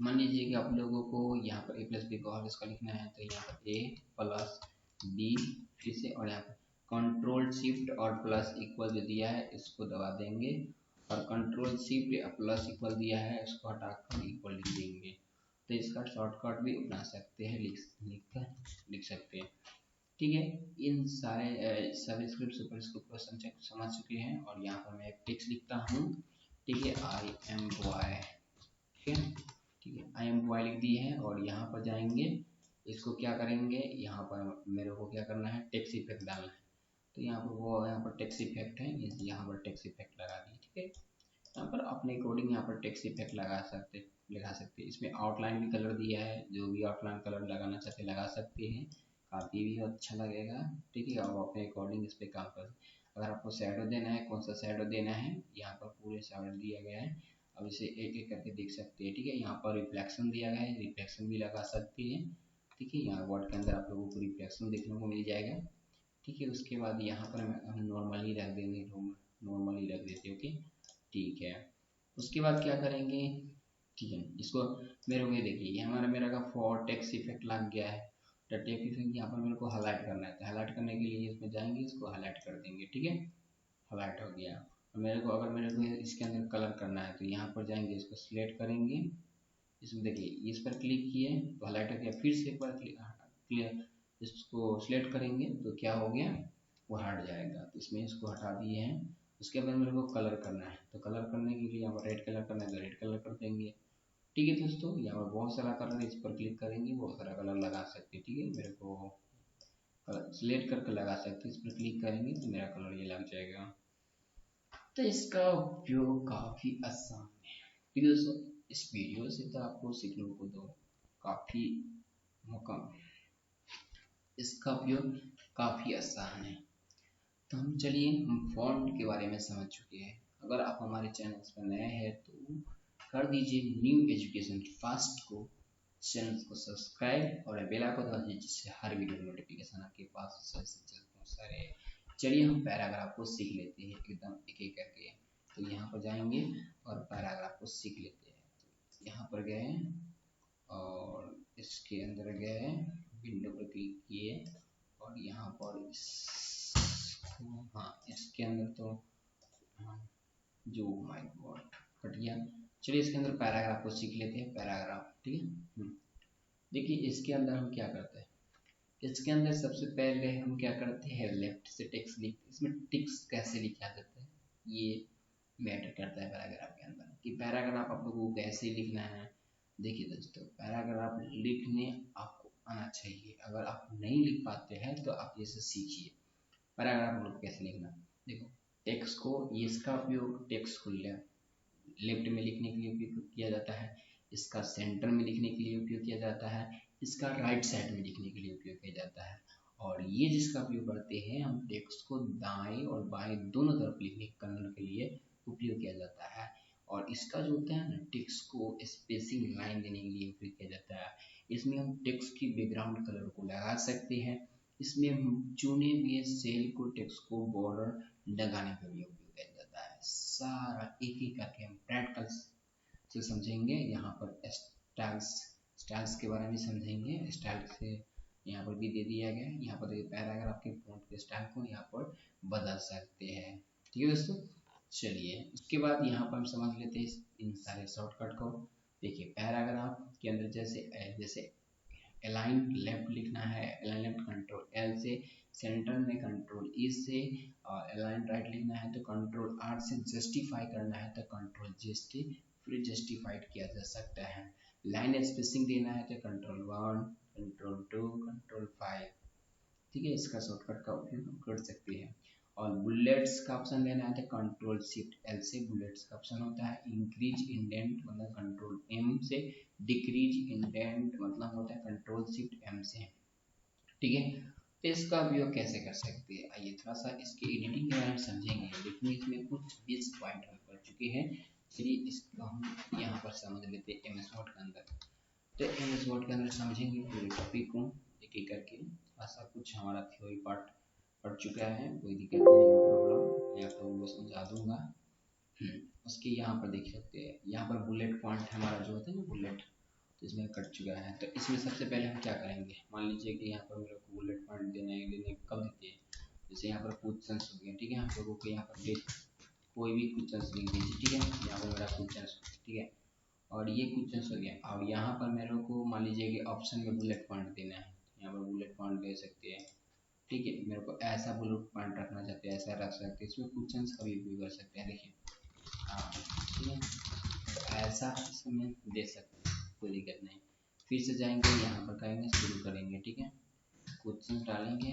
मान लीजिए कि आप लोगों को यहाँ पर a प्लस बी का होल स्क्वायर लिखना है तो यहाँ पर a प्लस बी फिर से, और यहाँ पर कंट्रोल शिफ्ट और प्लस इक्वल जो दिया है इसको दबा देंगे, और कंट्रोल शिफ्ट प्लस इक्वल दिया है इसको हटाकर इक्वल लिख देंगे। तो इसका शॉर्टकट भी बना सकते हैं, लिख सकते हैं, ठीक है। इन सारे सब स्क्रिप्ट सुपर स्क्रिप्ट को समझ चुके हैं। और यहाँ पर मैं एक टेक्स्ट लिखता हूँ, ठीक है, आई एम बॉय, ठीक है, ठीक है, आई एम बॉय लिख दिए हैं। और यहाँ पर जाएंगे, इसको क्या करेंगे, यहाँ पर मेरे को क्या करना है, टेक्स्ट इफेक्ट डालना है। तो यहाँ पर वो यहाँ पर टेक्स्ट इफेक्ट है, यहाँ पर टेक्स्ट इफेक्ट लगा दिए। ठीक है, यहाँ पर अपने अकॉर्डिंग यहाँ पर टेक्स्ट इफेक्ट लगा सकते हैं। इसमें आउटलाइन भी कलर दिया है, जो भी आउटलाइन कलर लगाना चाहते लगा सकते हैं, काफ़ी भी अच्छा लगेगा। ठीक है, और अपने अकॉर्डिंग इस पर काम कर। अगर आपको शैडो देना है, कौन सा शैडो देना है, यहाँ पर पूरे शैडो दिया गया है। अब इसे एक एक करके देख सकते हैं। ठीक है, यहाँ पर रिफ्लेक्शन दिया गया है, रिफ्लेक्शन भी लगा सकते हैं। ठीक है, यहाँ वर्ड के अंदर आप लोगों को रिफ्लेक्शन देखने को मिल जाएगा। ठीक है, उसके बाद यहाँ पर हम नॉर्मली रख देंगे, नॉर्मली रख देते। ओके, ठीक है, उसके बाद क्या करेंगे, ठीक है, इसको मेरे को ये देखिए, ये मेरा का फॉर टेक्स्ट इफेक्ट लग गया है। तो टेक्स्ट इफेक्ट यहाँ पर मेरे को हाईलाइट करना है, तो हाईलाइट करने के लिए इसमें जाएंगे, इसको हाईलाइट कर देंगे। ठीक है, हाईलाइट हो गया। और अगर मेरे को इसके अंदर कलर करना है, तो यहाँ पर जाएंगे, इसको सिलेक्ट करेंगे, इसमें देखिए इस पर क्लिक किए तो हाईलाइट हो गया। फिर से एक बार क्लियर इसको सिलेक्ट करेंगे तो क्या हो गया, वो हट जाएगा। तो इसमें इसको हटा दिए हैं। उसके बाद मेरे को कलर करना है, तो कलर करने के लिए यहाँ पर रेड कलर करना है, तो रेड कलर कर देंगे। ठीक है दोस्तों, यहाँ पर बहुत सारा कलर है, इस पर क्लिक करेंगे, बहुत सारा कलर लगा सकते हैं। ठीक है, मेरे को सिलेक्ट करके लगा सकते हैं, इस पर क्लिक करेंगे तो मेरा कलर ये लग जाएगा। तो इसका उपयोग काफ़ी आसान है। ठीक है दोस्तों, इस वीडियो से तो आपको सीखने को तो काफ़ी मौका, इसका उपयोग काफ़ी आसान है। तो हम फॉन्ट के बारे में समझ चुके हैं। अगर आप हमारे चैनल पर नए हैं तो कर दीजिए न्यू एजुकेशन फास्ट को, चैनल को सब्सक्राइब और बेल आइकन दबा दीजिए, जिससे हर वीडियो नोटिफिकेशन आपके पास जल्द पहुँच रहे। चलिए हम पैराग्राफ को सीख लेते हैं एकदम एक एक करके। तो यहाँ पर जाएंगे और पैराग्राफ को सीख लेते हैं। तो यहाँ पर गए और इसके अंदर गए, विंडो पर क्लिक किए और यहाँ पर हाँ इसके अंदर तो जो माय गॉड कट गया। चलिए इसके अंदर पैराग्राफ को सीख लेते हैं, पैराग्राफ। ठीक है, देखिए इसके अंदर हम क्या करते हैं, इसके अंदर सबसे पहले हम क्या करते हैं, लेफ्ट से टेक्स्ट लिखते हैं। इसमें टेक्स्ट कैसे लिखा जाता है ये मैटर करता है पैराग्राफ के अंदर, कि पैराग्राफ आप लोगों को कैसे लिखना है। देखिए दोस्तों, पैराग्राफ लिखने आपको आना चाहिए। अगर आप नहीं लिख पाते हैं तो आप इसे सीखिए, पैराग्राफ लोग कैसे लिखना। देखो, टेक्स्ट को, इसका उपयोग टेक्स्ट को लेफ्ट में लिखने के लिए उपयोग किया जाता है, इसका सेंटर में लिखने के लिए उपयोग किया जाता है, इसका राइट साइड में लिखने के लिए उपयोग किया जाता है। और ये जिसका उपयोग करते हैं हम, टेक्स्ट को दाएं और बाएं दोनों तरफ लिखने करने के लिए उपयोग किया जाता है। और इसका जो होता है ना, टेक्स्ट को स्पेसिंग लाइन देने के लिए उपयोग किया जाता है। इसमें हम टेक्स्ट की बैकग्राउंड कलर को लगा सकते हैं। इसमें हम चुने हुए सेल को, टेक्स्ट को बॉर्डर लगाने के लिए उपयोग किया जाता है। सारा एक एक करके हम प्रैक्टिकल से समझेंगे। यहाँ पर स्टाइल्स के बारे में समझेंगे। स्टाइल से यहाँ पर भी दे दिया गया है। यहाँ पर पैराग्राफ के फॉन्ट के स्टाइल को यहाँ पर बदल सकते हैं। ठीक है दोस्तों, चलिए उसके बाद यहाँ पर हम समझ लेते हैं इन सारे शॉर्टकट को। देखिए पैराग्राफ के अंदर जैसे अलाइन लेफ्ट लिखना है, अलाइन लेफ्ट कंट्रोल एल से, सेंटर में कंट्रोल ई से, और अलाइन राइट लिखना है तो कंट्रोल आर से, जस्टिफाई करना है तो कंट्रोल जी से फिर जस्टिफाइड किया जा सकता है। लाइन स्पेसिंग देना है तो कंट्रोल 1, कंट्रोल 2, कंट्रोल 5। ठीक है, इसका शॉर्टकट का उपयोग हम कर सकते हैं। और बुलेट्स का ऑप्शन लेना है तो कंट्रोल शिफ्ट एल से बुलेट्स का ऑप्शन होता है। इंक्रीज इंडेंट मतलब कंट्रोल एम से, डिक्रीज इंडेंट मतलब होता है कंट्रोल शिफ्ट एम से। ठीक है, तो इसका उपयोग कैसे कर सकते हैं, आइए थोड़ा सा इसकी एडिटिंग के बारे में समझेंगे। लेकिन इसमें कुछ बेसिक पॉइंट हम कर चुके हैं। चलिए इसको हम यहाँ पर समझ लेते हैं एम एस वर्ड के अंदर। तो एम एस वर्ड के अंदर समझेंगे पूरे टॉपिक को एक एक करके। ऐसा कुछ हमारा थ्योरी पार्ट पढ़ चुका है, कोई दिक्कत नहीं, नो प्रॉब्लम, मैं आप लोगों को समझा दूंगा। उसके यहाँ पर देख सकते हैं, यहाँ पर बुलेट पॉइंट हमारा जो होता है ना बुलेट, तो इसमें कट चुका है। तो इसमें सबसे पहले हम क्या करेंगे, मान लीजिए कि यहाँ पर मेरे को बुलेट पॉइंट देने कब देते हैं, जैसे यहाँ पर क्वेश्चन हो गया। ठीक है, हम लोगों को यहाँ पर कोई भी क्वेश्चन लिख दीजिए। ठीक है, यहाँ पर मेरा क्वेश्चन, ठीक है, और ये क्वेश्चन हो गया। और यहाँ पर मेरे को मान लीजिए कि ऑप्शन में बुलेट पॉइंट देना है, यहाँ पर बुलेट पॉइंट दे सकते हैं। ठीक है, मेरे को ऐसा बुलेट पॉइंट रखना चाहते हैं, ऐसा रख सकते हैं, इसमें क्वेश्चन का भी उपयोग कर सकते हैं। देखिए हाँ, ठीक है, तो ऐसा इसमें दे सकते हैं, कोई दिक्कत नहीं। फिर से जाएंगे, यहाँ पर करेंगे, शुरू करेंगे, ठीक है, क्वेश्चन डालेंगे,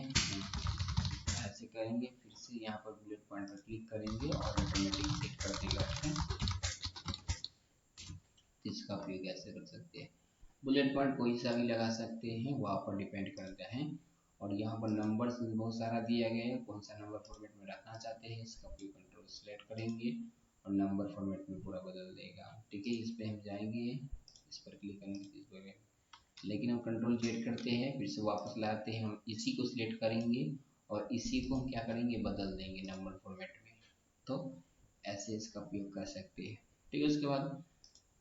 ऐसे करेंगे, फिर से यहाँ पर बुलेट पॉइंट पर क्लिक करेंगे और ऑटोमेटिक सेट कर देगा, ठीक है। इसका उपयोग कैसे कर सकते हैं, बुलेट पॉइंट कोई सा भी लगा सकते हैं, वो आप पर डिपेंड करता है। और यहाँ पर नंबर्स भी बहुत सारा दिया गया है, कौन सा नंबर फॉर्मेट में रखना चाहते हैं, इसका उपयोग कंट्रोल सेलेक्ट करेंगे और नंबर फॉर्मेट में पूरा बदल देगा, ठीक है। इस पर हम जाएंगे, इस पर क्लिक करेंगे, इस पर, लेकिन हम कंट्रोल जेड करते हैं, फिर से वापस लाते हैं, हम इसी को सिलेक्ट करेंगे और इसी को हम क्या करेंगे, बदल देंगे नंबर फॉर्मेट में। तो ऐसे इसका उपयोग कर सकते हैं, ठीक है।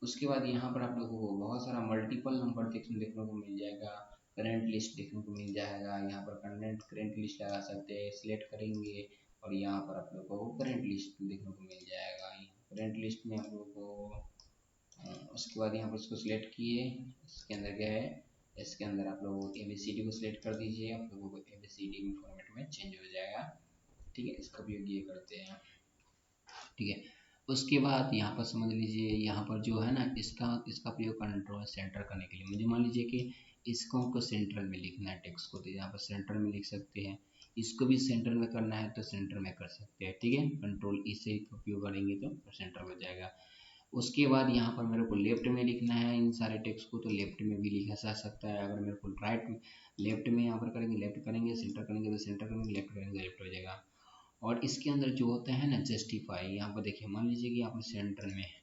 उसके बाद यहाँ पर आप लोगों को बहुत सारा मल्टीपल नंबर देखने को मिल जाएगा, करंट लिस्ट देखने को मिल जाएगा, यहाँ पर करंट लिस्ट लगा सकते हैं, सिलेक्ट करेंगे और यहाँ पर आप लोगों को करंट लिस्ट देखने को मिल जाएगा। करंट लिस्ट में आप लोगों को उसके बाद यहाँ पर इसको सिलेक्ट किए, इसके अंदर क्या है, इसके अंदर आप लोगों को ABCD को सिलेक्ट कर दीजिए, आप लोगों को ABCD में फॉर्मेट में चेंज हो जाएगा, ठीक है। इसका उपयोग ये करते हैं, ठीक है। उसके बाद यहाँ पर समझ लीजिए, यहाँ पर जो है ना, इसका उपयोग कंट्रोल सेंटर करने के लिए, मुझे मान लीजिए कि इसको हमको सेंट्रल में लिखना है, टेक्स्ट को, तो यहाँ पर सेंटर में लिख सकते हैं, इसको भी सेंटर में करना है तो सेंटर में कर सकते हैं, ठीक है। कंट्रोल ई से उपयोग करेंगे तो सेंटर में जाएगा। उसके बाद यहाँ पर मेरे को लेफ्ट में लिखना है इन सारे टेक्स्ट को, तो लेफ्ट में भी लिखा जा सकता है। अगर मेरे को राइट लेफ्ट में यहाँ पर करेंगे, लेफ्ट करेंगे, सेंटर करेंगे तो सेंटर करेंगे, लेफ्ट करेंगे लेफ्ट हो जाएगा। और इसके अंदर जो होता है ना जस्टिफाई, यहाँ पर देखिए, मान लीजिए कि यहाँ पर सेंटर में है,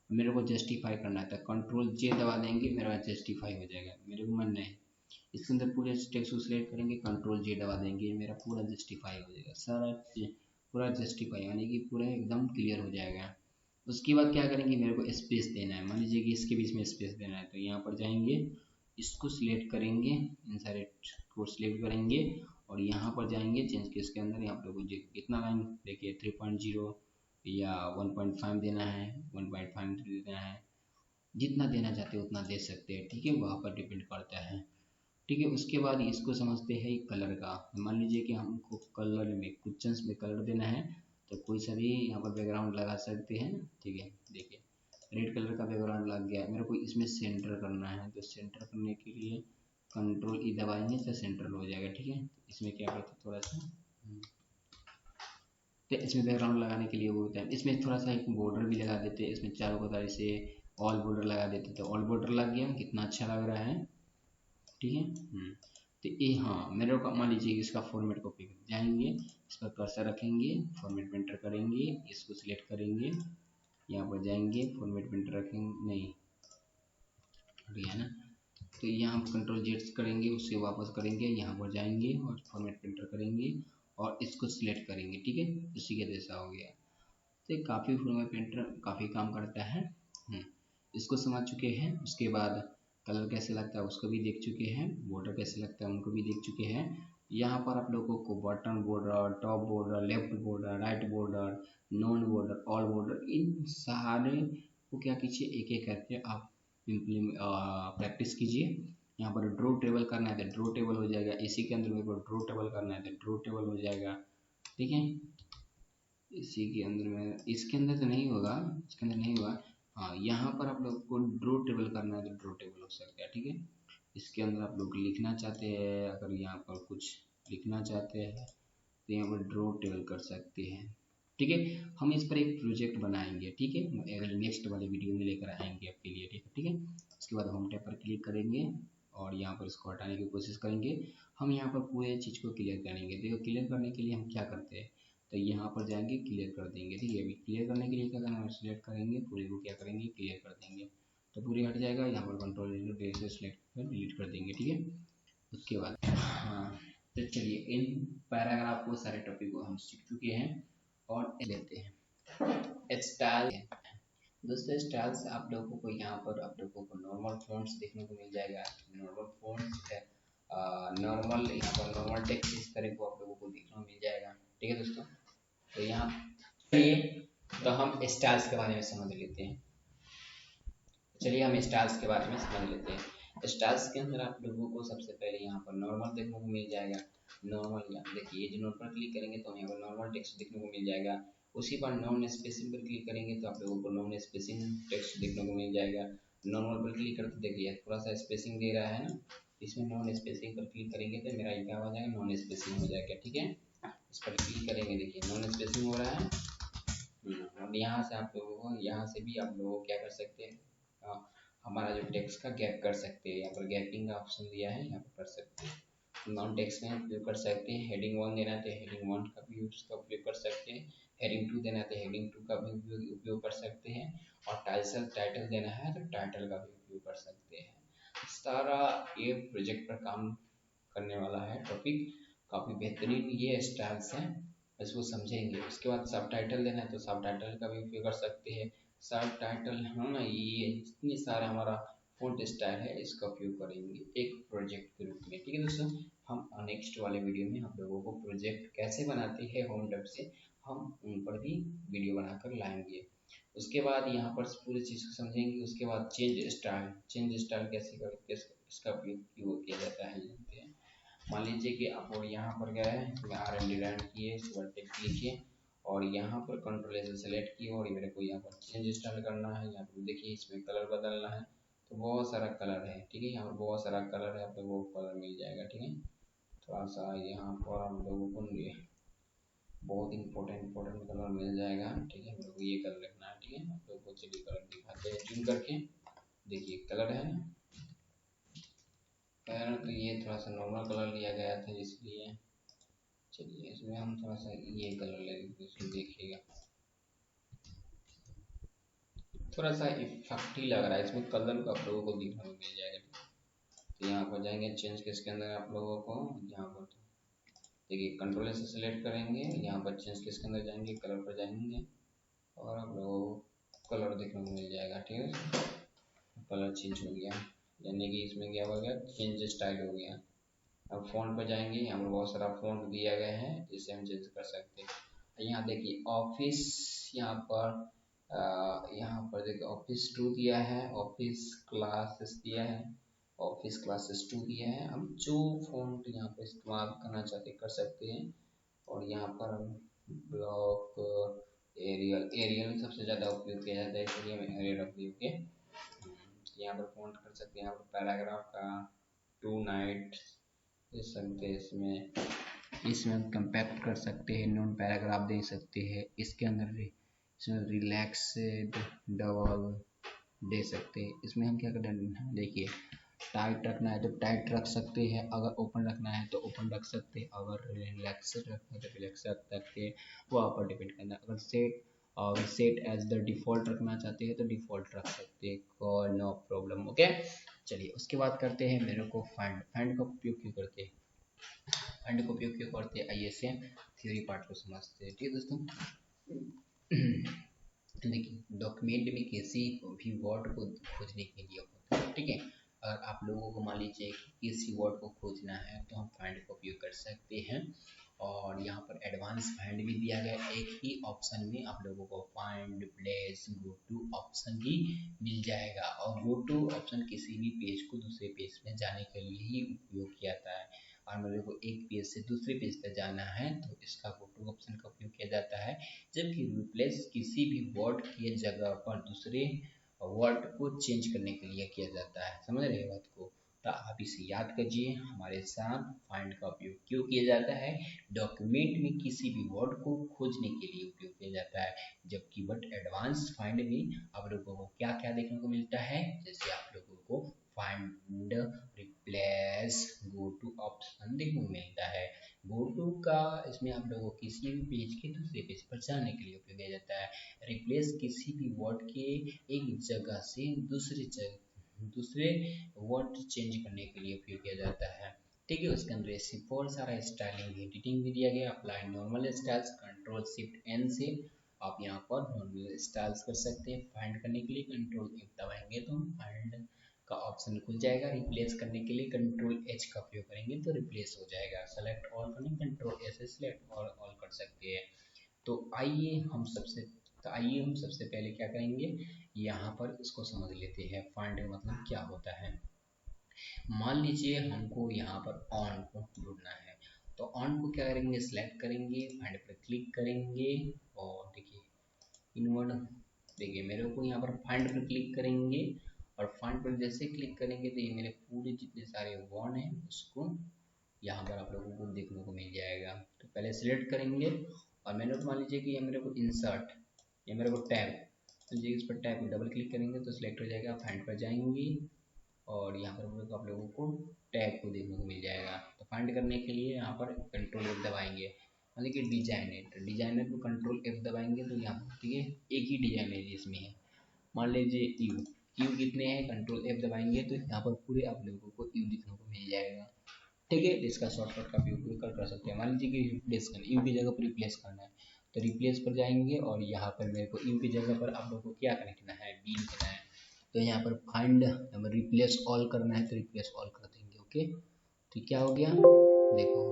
मेरे को जस्टिफाई करना है तो कंट्रोल जे दबा देंगे, मेरा जस्टिफाई हो जाएगा, मेरे को मन नहीं। इसके अंदर पूरे टेक्स्ट को सिलेक्ट करेंगे, कंट्रोल जे दबा देंगे, मेरा पूरा जस्टिफाई हो जाएगा, सारा पूरा जस्टिफाई यानी कि पूरा एकदम क्लियर हो जाएगा। उसके बाद क्या करेंगे, मेरे को स्पेस देना है, मान लीजिए कि इसके बीच में स्पेस देना है, तो यहाँ पर जाएंगे, इसको सिलेक्ट करेंगे, इन सारे को सिलेक्ट करेंगे और यहाँ पर जाएंगे चेंज केस के अंदर, यहाँ पर कितना लाइन देखिए 3.0 या 1.5 देना है, 1.5 देना है, जितना देना चाहते हैं उतना दे सकते हैं, ठीक है, वहाँ पर डिपेंड करता है, ठीक है। उसके बाद इसको समझते हैं कलर का, मान लीजिए कि हमको कलर में क्वेश्चंस में कलर देना है, तो कोई सा भी यहाँ पर बैकग्राउंड लगा सकते हैं, ठीक है। देखिए रेड कलर का बैकग्राउंड लग गया, मेरे को इसमें सेंटर करना है, तो सेंटर करने के लिए कंट्रोल ई दबाएंगे तो सेंटर हो जाएगा, ठीक है। इसमें क्या करते हैं थोड़ा सा, तो इसमें बैकग्राउंड लगाने के लिए वो होता है, इसमें थोड़ा सा एक बॉर्डर भी लगा देते हैं, इसमें चारों कतार से ऑल बॉर्डर लगा देते, तो ऑल बॉर्डर लग गया, कितना अच्छा लग रहा है, ठीक है। तो ये, हाँ, मेरे को मान लीजिए इसका फॉर्मेट कॉपी जाएंगे, इस पर कर्सर रखेंगे, फॉर्मेट पेंटर करेंगे, इसको सिलेक्ट करेंगे, यहाँ पर जाएंगे, फॉर्मेट पेंटर रखेंगे, नहीं है ना, तो यहाँ हम कंट्रोल जेड करेंगे, उससे वापस करेंगे, यहाँ पर जाएंगे और फॉर्मेट पेंटर करेंगे और इसको सिलेक्ट करेंगे, ठीक है, उसी के जैसा हो गया। तो काफ़ी फॉर्मेट पेंटर काफ़ी काम करता है, इसको समझ चुके हैं। उसके बाद कलर कैसे लगता है उसको भी देख चुके हैं, बॉर्डर कैसे लगता है उनको भी देख चुके हैं। यहाँ पर आप लोगों को button border, top border, left border, right border, non border, all border, इन सारे को क्या कीजिए, एक एक करके आप प्रैक्टिस कीजिए। यहाँ पर ड्रॉ टेबल करना है तो ड्रॉ टेबल हो जाएगा, इसी के अंदर मेरे को ड्रॉ टेबल करना है तो ड्रॉ टेबल हो जाएगा, ठीक है। इसी के अंदर में, इसके अंदर तो नहीं होगा, इसके अंदर नहीं होगा, हाँ, यहाँ पर आप लोग को ड्रॉ टेबल करना है तो ड्रॉ टेबल हो सकता है, ठीक है। इसके अंदर आप लोग लिखना चाहते हैं, अगर यहाँ पर कुछ लिखना चाहते हैं तो यहाँ पर ड्रॉ टेबल कर सकते हैं, ठीक है। हम इस पर एक प्रोजेक्ट बनाएंगे, ठीक है, अगर नेक्स्ट वाले वीडियो में लेकर आएंगे आपके लिए, ठीक है। उसके बाद होम टैब पर क्लिक करेंगे और यहाँ पर इसको हटाने की कोशिश करेंगे, हम यहाँ पर पूरे चीज़ को क्लियर करेंगे। देखो क्लियर करने के लिए हम क्या करते हैं, तो यहाँ पर जाएंगे, क्लियर कर देंगे, ठीक है। अभी क्लियर करने के लिए क्या करना है, सिलेक्ट करेंगे, पूरे को क्या करेंगे, क्लियर कर देंगे, तो पूरी हट जाएगा। यहाँ पर कंट्रोल डिलीट से सिलेक्ट कर डिलीट कर देंगे, ठीक है। उसके बाद, हाँ, तो चलिए इन पैराग्राफ को, सारे टॉपिक को हम सीख चुके हैं और लेते हैं स्टाइल। दोस्तों स्टाइल्स आप लोगों को यहाँ पर आप लोगों को नॉर्मल फॉन्ट्स देखने को मिल जाएगा, नॉर्मल फॉन्ट्स है, नॉर्मल, यहाँ पर नॉर्मल टेक्स्ट इस तरह को आप लोगों को देखने को मिल जाएगा, ठीक है दोस्तों। तो यहाँ चलिए, तो हम स्टाइल्स के बारे में समझ लेते हैं, चलिए हम स्टाइल्स के बारे में समझ लेते हैं। स्टाइल्स के अंदर आप लोगों को सबसे पहले यहाँ पर नॉर्मल देखने को मिल जाएगा, नॉर्मल, यहाँ देखिए जो नोट पर क्लिक करेंगे तो यहाँ पर नॉर्मल टेक्स्ट देखने को मिल जाएगा। उसी पर नॉन स्पेसिंग पर क्लिक करेंगे तो आप लोगों को नॉन स्पेसिंग टेक्स्ट देखने को मिल जाएगा। नॉर्मल पर क्लिक करते देखिए थोड़ा सा स्पेसिंग दे रहा है ना, इसमें नॉन स्पेसिंग पर क्लिक करेंगे तो मेरा ये क्या हो जाएगा, नॉन स्पेसिंग हो जाएगा। ठीक है, इस पर क्लिक करेंगे, देखिए नॉन स्पेसिंग हो रहा है। अब यहाँ से आप लोगों को, यहाँ से भी आप लोगों को क्या कर सकते हैं, हमारा जो टेक्स्ट का गैप कर सकते हैं, यहाँ पर गैपिंग का ऑप्शन दिया है, यहाँ पर कर सकते हैं। नॉन टेक्स्ट में उपयोग कर सकते हैं, हेडिंग 1 देना है तो हेडिंग 1 का भी उसका उपयोग कर सकते हैं, हेडिंग 2 देना है तो हेडिंग 2 का भी उपयोग कर सकते हैं, और टाइटल देना है तो टाइटल का भी उपयोग कर सकते हैं। सारा ये प्रोजेक्ट पर काम करने वाला है टॉपिक, काफ़ी बेहतरीन ये स्टाइल्स हैं, इसको समझेंगे। उसके बाद सब टाइटल देना है तो सब टाइटल का भी उपयोग कर सकते हैं। सब टाइटल हम ये जितनी सारा हमारा फ़ॉन्ट स्टाइल है इसका उपयोग करेंगे एक प्रोजेक्ट के रूप में। ठीक है दोस्तों, हम नेक्स्ट वाले वीडियो में आप लोगों को प्रोजेक्ट कैसे बनाते हैं होम डब से, हम उन पर भी वीडियो बनाकर लाएंगे। उसके बाद यहाँ पर पूरी चीज़ को समझेंगे। उसके बाद चेंज स्टाइल कैसे इसका उपयोग क्यों किया जाता है जानते हैं। मान लीजिए कि आप और यहाँ पर गए हैं, इसमें RMD रन किए, इस पर टिक कीजिए और यहाँ पर कंट्रोल से सेलेक्ट किए और मेरे को यहाँ पर चेंज स्टाइल करना है। यहाँ पर देखिए इसमें कलर बदलना है तो बहुत सारा कलर है। ठीक है, यहाँ पर बहुत सारा कलर है, आप लोगों को कलर मिल जाएगा। ठीक है, थोड़ा सा यहाँ पर हम लोगों को बहुत इंपॉर्टेंट कलर मिल जाएगा। ठीक है, मेरे को ये कलर रखना है। ठीक है, आप लोगों को चलिए कलर दिखाते हैं जूम करके, देखिए कलर है ना, कलर तो ये थोड़ा सा नॉर्मल कलर लिया गया था इसलिए, चलिए इसमें हम थोड़ा सा ये कलर ले लेते हैं, देखिएगा थोड़ा सा इफेक्टिव लग रहा है, इसमें कलर का आप लोगों को दिखने को मिल जाएगा। तो यहाँ पर जाएंगे चेंज किसके अंदर, आप लोगों को यहाँ पर देखिए कंट्रोल से सिलेक्ट करेंगे, यहाँ पर चेंज किसके अंदर जाएंगे, कलर पर जाएंगे और आप लोगों को कलर देखने को मिल जाएगा। ठीक है, कलर चेंज हो गया, यानी कि इसमें क्या हो गया, चेंज स्टाइल हो गया। अब फ़ॉन्ट पर जाएंगे, यहाँ पर बहुत सारा फ़ॉन्ट दिया गया है जिससे हम चेंज कर सकते हैं। यहाँ देखिए ऑफिस, यहाँ पर देखिए ऑफिस 2 दिया है, ऑफिस क्लासेस दिया है, ऑफिस क्लासेस 2 दिया है। हम जो फ़ॉन्ट यहाँ पर इस्तेमाल करना चाहते कर सकते हैं। और यहाँ पर हम ब्लॉक एरियल सबसे ज़्यादा उपयोग किया जाता है, इसलिए हम एरियल उपयोग के यहाँ पर फ़ॉन्ट कर सकते हैं। यहाँ पर पैराग्राफ का 2 नाइट दे सकते हैं, इसमें हम कंपैक्ट कर सकते हैं, नॉन पैराग्राफ दे सकते हैं, इसके अंदर इसमें रिलैक्सेड डबल दे सकते हैं। इसमें हम क्या करते हैं, देखिए टाइट रखना है तो टाइट रख सकते हैं, अगर ओपन रखना है तो ओपन रख सकते हैं, अगर रिलैक्सेड रखना है तो रिलैक्स रख सकते हैं, वो आप पर डिपेंड करना है। अगर सेट एज द डिफ़ॉल्ट रखना चाहते हैं तो डिफ़ॉल्ट रख सकते हैं, नो प्रॉब्लम। ओके, चलिए उसके बाद करते हैं मेरे को फाइंड का उपयोग क्यों करते हैं, फाइंड का उपयोग क्यों करते हैं, आइए से थ्योरी पार्ट को समझते हैं। ठीक है दोस्तों, देखिए डॉक्यूमेंट में किसी भी वर्ड को खोजने के लिए होता है। ठीक है, अगर आप लोगों को मान लीजिए कि किसी वर्ड को खोजना है तो हम फाइंड का उपयोग कर सकते हैं। और यहाँ पर एडवांस फाइंड भी दिया गया है, एक ही ऑप्शन में आप लोगों को find, replace, go to option भी मिल जाएगा। और गो टू ऑप्शन किसी भी पेज को दूसरे पेज में जाने के लिए ही उपयोग किया जाता है। और मेरे को एक पेज से दूसरे पेज पर जाना है तो इसका गो टू ऑप्शन का उपयोग किया जाता है। जबकि रिप्लेस किसी भी वर्ड की जगह पर दूसरे वर्ड को चेंज करने के लिए किया जाता है। समझ रहे बात को, तो आप इसे याद कीजिए हमारे साथ। फाइंड का उपयोग क्यों किया जाता है, डॉक्यूमेंट में किसी भी वर्ड को खोजने के लिए उपयोग किया जाता है। जबकि बट एडवांस फाइंड में आप लोगों को क्या क्या देखने को मिलता है, जैसे आप लोगों को find, replace, go to option देखने को मिलता है। गो टू का इसमें आप लोगों को किसी भी पेज के दूसरे पेज पर जाने के लिए उपयोग किया जाता है। रिप्लेस किसी भी वर्ड के एक जगह से दूसरे वर्ड चेंज करने के लिए उपयोग किया जाता है। ठीक है, उसके अंदर ऐसे बहुत सारा स्टाइलिंग एडिटिंग भी दिया गया। Apply normal styles, control shift N से आप यहाँ पर नॉर्मल स्टाइल्स कर सकते हैं। फाइंड करने के लिए कंट्रोल एफ दबाएंगे तो फाइंड का ऑप्शन खुल जाएगा। रिप्लेस करने के लिए कंट्रोल एच का उपयोग करेंगे तो रिप्लेस हो जाएगा। सेलेक्ट ऑल करने कंट्रोल एस से सेलेक्ट ऑल कर सकते हैं। तो आइए हम सबसे पहले क्या करेंगे, यहाँ पर इसको समझ लेते हैं फाइंड का मतलब क्या होता है। मान लीजिए हमको यहाँ पर ऑन को ढूंढना है, तो ऑन को क्या करेंगे, सिलेक्ट करेंगे, फाइंड पर क्लिक करेंगे और देखिए इनवर्ड, देखिए मेरे को यहाँ पर फाइंड पर क्लिक करेंगे और फाइंड पर जैसे क्लिक करेंगे तो ये मेरे पूरे जितने सारे वन हैं उसको यहाँ पर आप लोगों को देखने को मिल जाएगा। तो पहले सिलेक्ट करेंगे और मैंने मान लीजिए कि ये मेरे को इंसर्ट, ये मेरे को टैब, लीजिए इस पर टैब में डबल क्लिक करेंगे तो सिलेक्ट हो जाएगा। फाइंड पर जाएंगे और यहाँ पर आप लोगों को टैग को देखने को मिल जाएगा। तो फाइंड करने के लिए यहाँ पर कंट्रोल F दबाएंगे, मतलब कि डिजाइनर को कंट्रोल F दबाएंगे तो यहाँ पर ठीक है एक ही डिजाइन है जिसमें है, मान लीजिए यू कितने हैं, कंट्रोल F दबाएंगे तो यहाँ पर पूरे आप लोगों को यू दिखने को मिल जाएगा। ठीक है, इसका शॉर्टकट का भी उपयोग कर सकते हैं। मान लीजिए कि रिप्लेस करना, यू की जगह पर रिप्लेस करना है तो रिप्लेस पर जाएंगे और यहाँ पर मेरे को यू की जगह पर आप लोगों को क्या करना है, बी लिखना है। तो यहाँ पर फाइंड रिप्लेस ऑल करना है तो रिप्लेस ऑल कर देंगे। ओके, तो क्या हो गया, देखो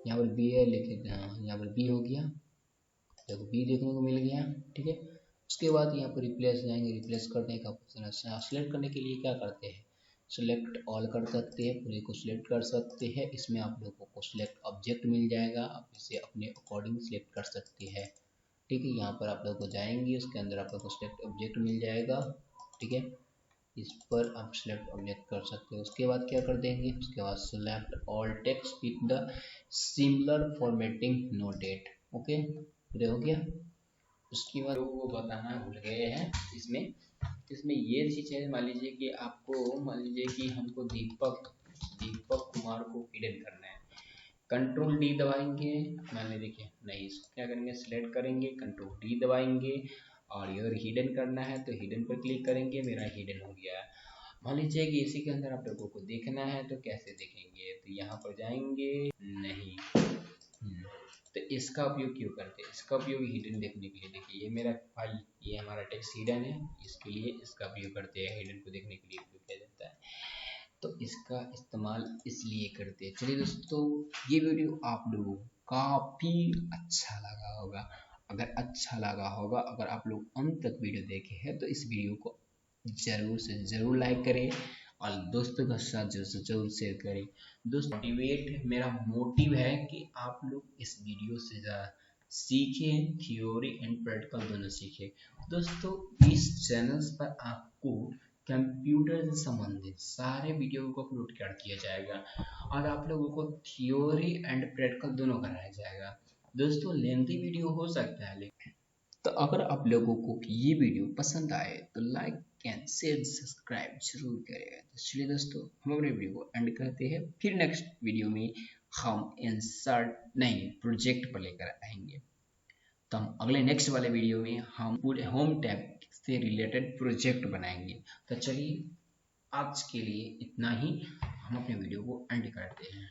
यहाँ पर बी है लेकिन यहाँ पर बी हो गया, देखो बी देखने को मिल गया। ठीक है, उसके बाद यहाँ पर रिप्लेस जाएंगे, रिप्लेस करने का ऑप्शन सिलेक्ट करने के लिए क्या करते हैं, सिलेक्ट ऑल कर सकते हैं, पूरे को सिलेक्ट कर सकते हैं। इसमें आप लोगों को सिलेक्ट ऑब्जेक्ट मिल जाएगा, आप इसे अपने अकॉर्डिंग सिलेक्ट कर सकते हैं। ठीक है, यहाँ पर आप लोग को जाएंगे, उसके अंदर आप लोग को सिलेक्ट ऑब्जेक्ट मिल जाएगा। ठीक है, इस पर आप सिलेक्ट ऑब्जेक्ट कर सकते हो। उसके बाद क्या कर देंगे, उसके बाद select all text with the similar formatting noted. Okay, पूरा हो गया। उसके बाद वो बताना भूल गए हैं, इसमें ये चीज़ है, मान लीजिए कि आपको, मान लीजिए कि हमको दीपक कुमार को हिडन करना है, कंट्रोल डी दबाएंगे, मान लीजिए देखिए नहीं, इसको क्या करेंगे, सिलेक्ट करेंगे, कंट्रोल डी दबाएंगे और अगर हिडन करना है तो हिडन पर क्लिक करेंगे, मेरा हिडन हो गया। मान लीजिए कि इसी के अंदर आप लोगों को देखना है तो कैसे देखेंगे, तो यहाँ पर जाएंगे, नहीं तो इसका उपयोग क्यों करते हैं, इसका उपयोग हिडन देखने के लिए। देखिए ये मेरा फाइल, ये हमारा टेक्स्ट हिडन है, इसके लिए इसका उपयोग करते हैं, हिडन को देखने के लिए उपयोग किया जाता है, तो इसका इस्तेमाल इसलिए करते हैं। चलिए दोस्तों, ये वीडियो आप लोगों को काफ़ी अच्छा लगा होगा, अगर अच्छा लगा होगा, अगर आप लोग अंत तक वीडियो देखे हैं तो इस वीडियो को ज़रूर से ज़रूर लाइक करें और दोस्तों के साथ जरूर से जरूर शेयर करें। दोस्तों मेरा मोटिव है कि आप लोग इस वीडियो से ज़्यादा सीखें, थ्योरी एंड प्रैक्टिकल दोनों सीखें। दोस्तों इस चैनल पर आपको कंप्यूटर से संबंधित सारे वीडियो को अपलोड कर दिया जाएगा और आप लोगों को थ्योरी एंड प्रैक्टिकल दोनों कराया जाएगा। दोस्तों लेंथी वीडियो हो सकता है, लेकिन तो अगर आप लोगों को ये वीडियो पसंद आए तो लाइक एंड शेयर सब्सक्राइब जरूर करेगा। तो चलिए दोस्तों, हम अपने वीडियो को एंड करते हैं, फिर नेक्स्ट वीडियो में हम इंसर्ट नहीं प्रोजेक्ट पर लेकर आएंगे। तो हम अगले नेक्स्ट वाले वीडियो में हम पूरे होम टैब से रिलेटेड प्रोजेक्ट बनाएंगे। तो चलिए आज के लिए इतना ही, हम अपने वीडियो को एंड करते हैं।